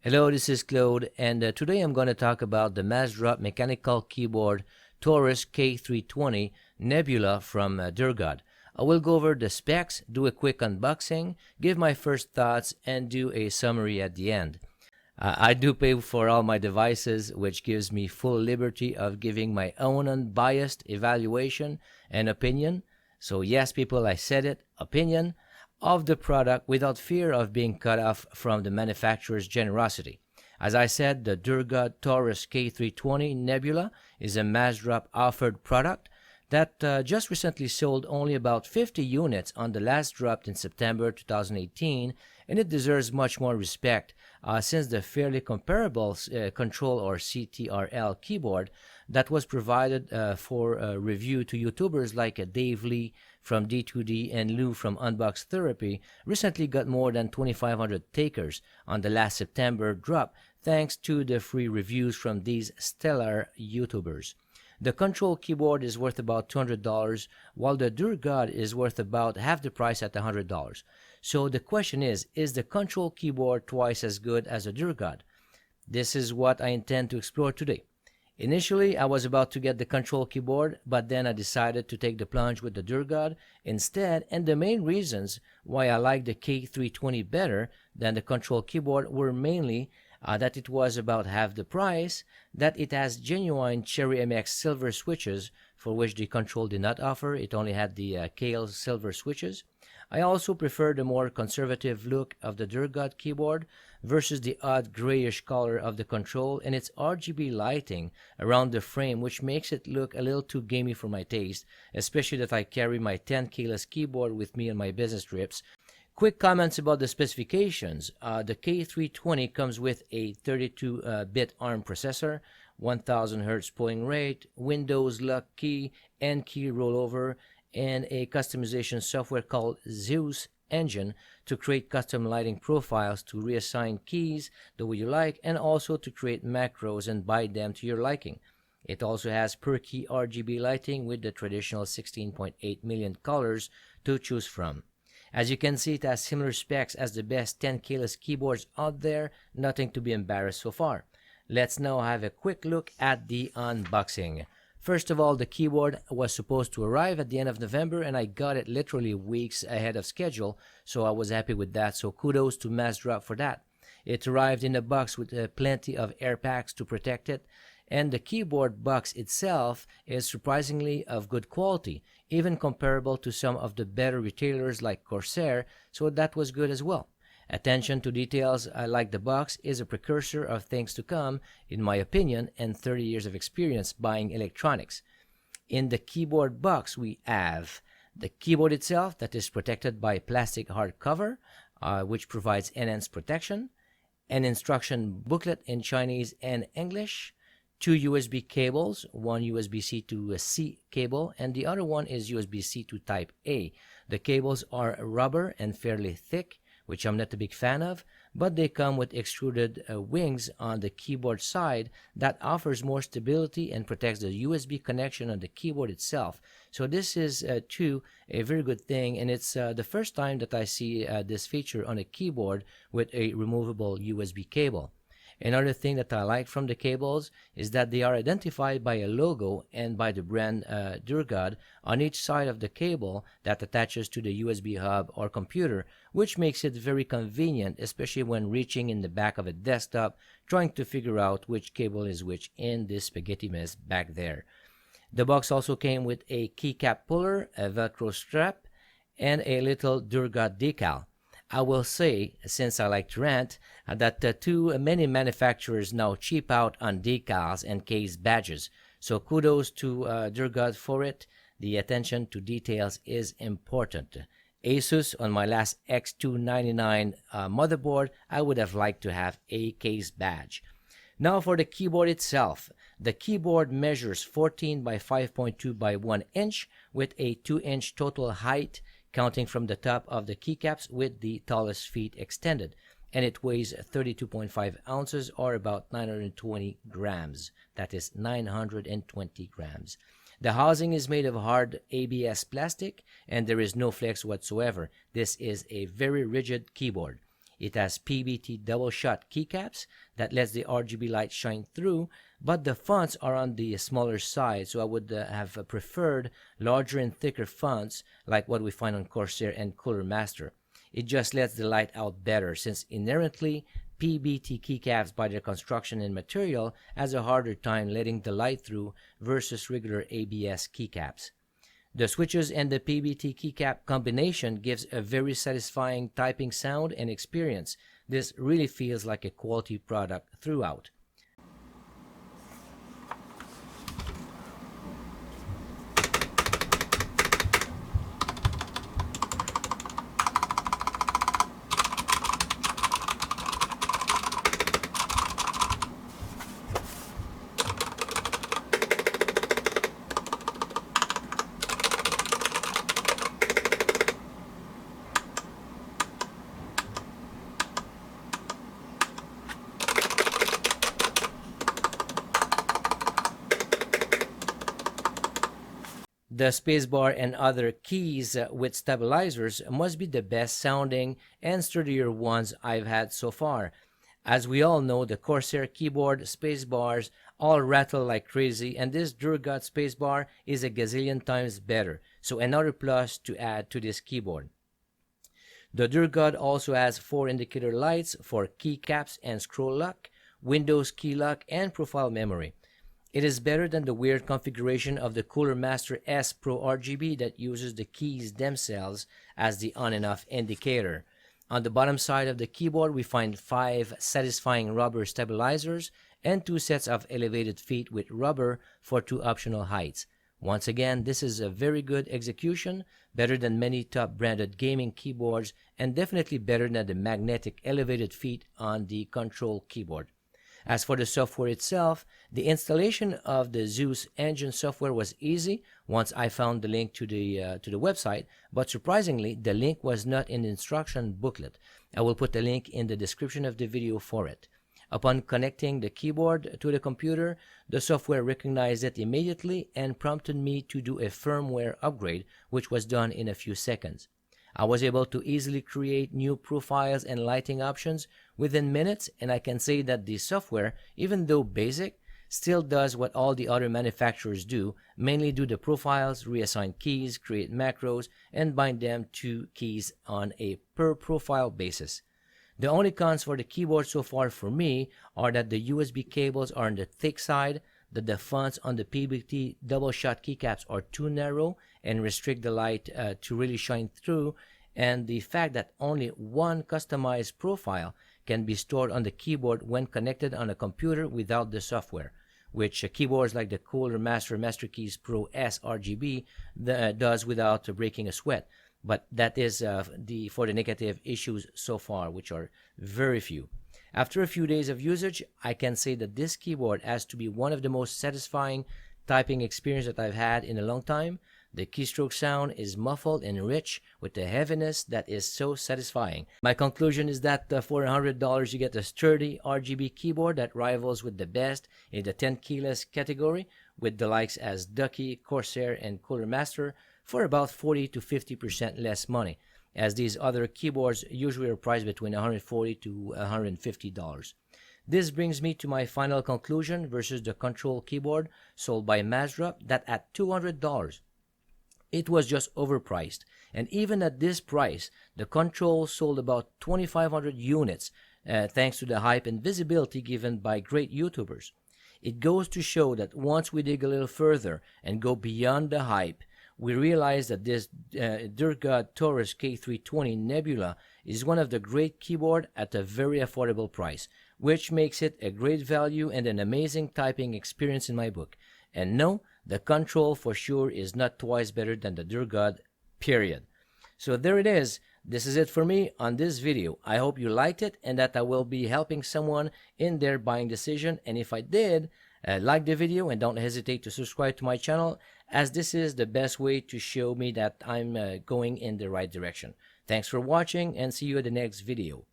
Hello, this is Claude, and today I'm going to talk about the mass drop mechanical keyboard Taurus K320 Nebula from Durgod. I will go over the specs, do a quick unboxing, give my first thoughts, and do a summary at the end. I do pay for all my devices, which gives me full liberty of giving my own unbiased evaluation and opinion. So, yes, people, I said it, opinion of the product without fear of being cut off from the manufacturer's generosity. As I said, the Durgod Taurus K320 Nebula is a mass drop offered product that just recently sold only about 50 units on the last dropped in September 2018, and it deserves much more respect since the fairly comparable Control or CTRL keyboard that was provided for review to YouTubers like Dave Lee from D2D and Lou from Unbox Therapy recently got more than 2,500 takers on the last September drop thanks to the free reviews from these stellar YouTubers. The Control keyboard is worth about $200, while the Durgod is worth about half the price at $100. So the question is the Control keyboard twice as good as the Durgod? This is what I intend to explore today. Initially, I was about to get the Control keyboard, but then I decided to take the plunge with the Durgod instead, and the main reasons why I like the K320 better than the Control keyboard were mainly that it was about half the price, that it has genuine Cherry MX silver switches, for which the Control did not offer. It only had the Kailh silver switches. I also prefer the more conservative look of the Durgod keyboard versus the odd grayish color of the Control and its RGB lighting around the frame, which makes it look a little too gamey for my taste, especially that I carry my 10 keyless keyboard with me on my business trips. Quick comments about the specifications. The K320 comes with a 32-bit ARM processor, 1000 Hz polling rate, Windows lock key and key rollover, and a customization software called Zeus Engine to create custom lighting profiles to reassign keys the way you like, and also to create macros and bind them to your liking. It also has per key RGB lighting with the traditional 16.8 million colors to choose from. As you can see, it has similar specs as the best 10 keyless keyboards out there, nothing to be embarrassed so far. Let's now have a quick look at the unboxing. First of all, the keyboard was supposed to arrive at the end of November, and I got it literally weeks ahead of schedule, so I was happy with that, so kudos to MassDrop for that. It arrived in a box with plenty of air packs to protect it, and the keyboard box itself is surprisingly of good quality, even comparable to some of the better retailers like Corsair, so that was good as well. Attention to details like the box is a precursor of things to come, in my opinion, and 30 years of experience buying electronics. In the keyboard box, we have the keyboard itself that is protected by plastic hardcover, which provides enhanced protection, an instruction booklet in Chinese and English, two USB cables, one USB-C to C cable, and the other one is USB-C to Type A. The cables are rubber and fairly thick, which I'm not a big fan of, but they come with extruded wings on the keyboard side that offers more stability and protects the USB connection on the keyboard itself. So this is too a very good thing, and it's the first time that I see this feature on a keyboard with a removable USB cable. Another thing that I like from the cables is that they are identified by a logo and by the brand Durgod on each side of the cable that attaches to the USB hub or computer, which makes it very convenient, especially when reaching in the back of a desktop trying to figure out which cable is which in this spaghetti mess back there. The box also came with a keycap puller, a Velcro strap, and a little Durgod decal. I will say, since I like to rant, that too many manufacturers now cheap out on decals and case badges. So kudos to Durgod for it. The attention to details is important. Asus, on my last X299 motherboard, I would have liked to have a case badge. Now for the keyboard itself. The keyboard measures 14 by 5.2 by 1 inch with a 2-inch total height, counting from the top of the keycaps with the tallest feet extended, and it weighs 32.5 ounces or about 920 grams. That is 920 grams. The housing is made of hard ABS plastic, and there is no flex whatsoever. This is a very rigid keyboard. It has PBT double shot keycaps that lets the RGB light shine through, but the fonts are on the smaller side, so I would have preferred larger and thicker fonts like what we find on Corsair and Cooler Master. It just lets the light out better, since inherently PBT keycaps by their construction and material has a harder time letting the light through versus regular ABS keycaps. The switches and the PBT keycap combination gives a very satisfying typing sound and experience. This really feels like a quality product throughout. The spacebar and other keys with stabilizers must be the best sounding and sturdier ones I've had so far. As we all know, the Corsair keyboard spacebars all rattle like crazy, and this Durgod spacebar is a gazillion times better, so another plus to add to this keyboard. The Durgod also has 4 indicator lights for keycaps and scroll lock, Windows key lock, and profile memory. It is better than the weird configuration of the Cooler Master S Pro RGB that uses the keys themselves as the on and off indicator. On the bottom side of the keyboard, we find 5 satisfying rubber stabilizers and 2 sets of elevated feet with rubber for 2 optional heights. Once again, this is a very good execution, better than many top branded gaming keyboards, and definitely better than the magnetic elevated feet on the control keyboard. As for the software itself, the installation of the Zeus engine software was easy once I found the link to the website, but surprisingly, the link was not in the instruction booklet. I will put the link in the description of the video for it. Upon connecting the keyboard to the computer, the software recognized it immediately and prompted me to do a firmware upgrade, which was done in a few seconds. I was able to easily create new profiles and lighting options within minutes, and I can say that the software, even though basic, still does what all the other manufacturers do, mainly do the profiles, reassign keys, create macros, and bind them to keys on a per profile basis. The only cons for the keyboard so far for me are that the USB cables are on the thick side, that the fonts on the PBT double shot keycaps are too narrow and restrict the light to really shine through, and the fact that only one customized profile can be stored on the keyboard when connected on a computer without the software, which keyboards like the Cooler Master Masterkeys Pro S RGB does without breaking a sweat. But that is for the negative issues so far, which are very few. After a few days of usage, I can say that this keyboard has to be one of the most satisfying typing experience that I've had in a long time. The keystroke sound is muffled and rich with a heaviness that is so satisfying. My conclusion is that for $100 you get a sturdy RGB keyboard that rivals with the best in the 10 keyless category, with the likes as Ducky, Corsair, and Cooler Master, for about 40 to 50% less money, as these other keyboards usually are priced between $140 to $150. This brings me to my final conclusion versus the control keyboard sold by Mazdrop, that at $200, it was just overpriced. And even at this price, the control sold about 2,500 units thanks to the hype and visibility given by great YouTubers. It goes to show that once we dig a little further and go beyond the hype, we realize that this Durgod Taurus K320 Nebula is one of the great keyboard at a very affordable price, which makes it a great value and an amazing typing experience in my book. And no, the control for sure is not twice better than the Durgod, period. So there it is. This is it for me on this video. I hope you liked it and that I will be helping someone in their buying decision. And if I did, like the video and don't hesitate to subscribe to my channel, as this is the best way to show me that I'm going in the right direction. Thanks for watching and see you in the next video.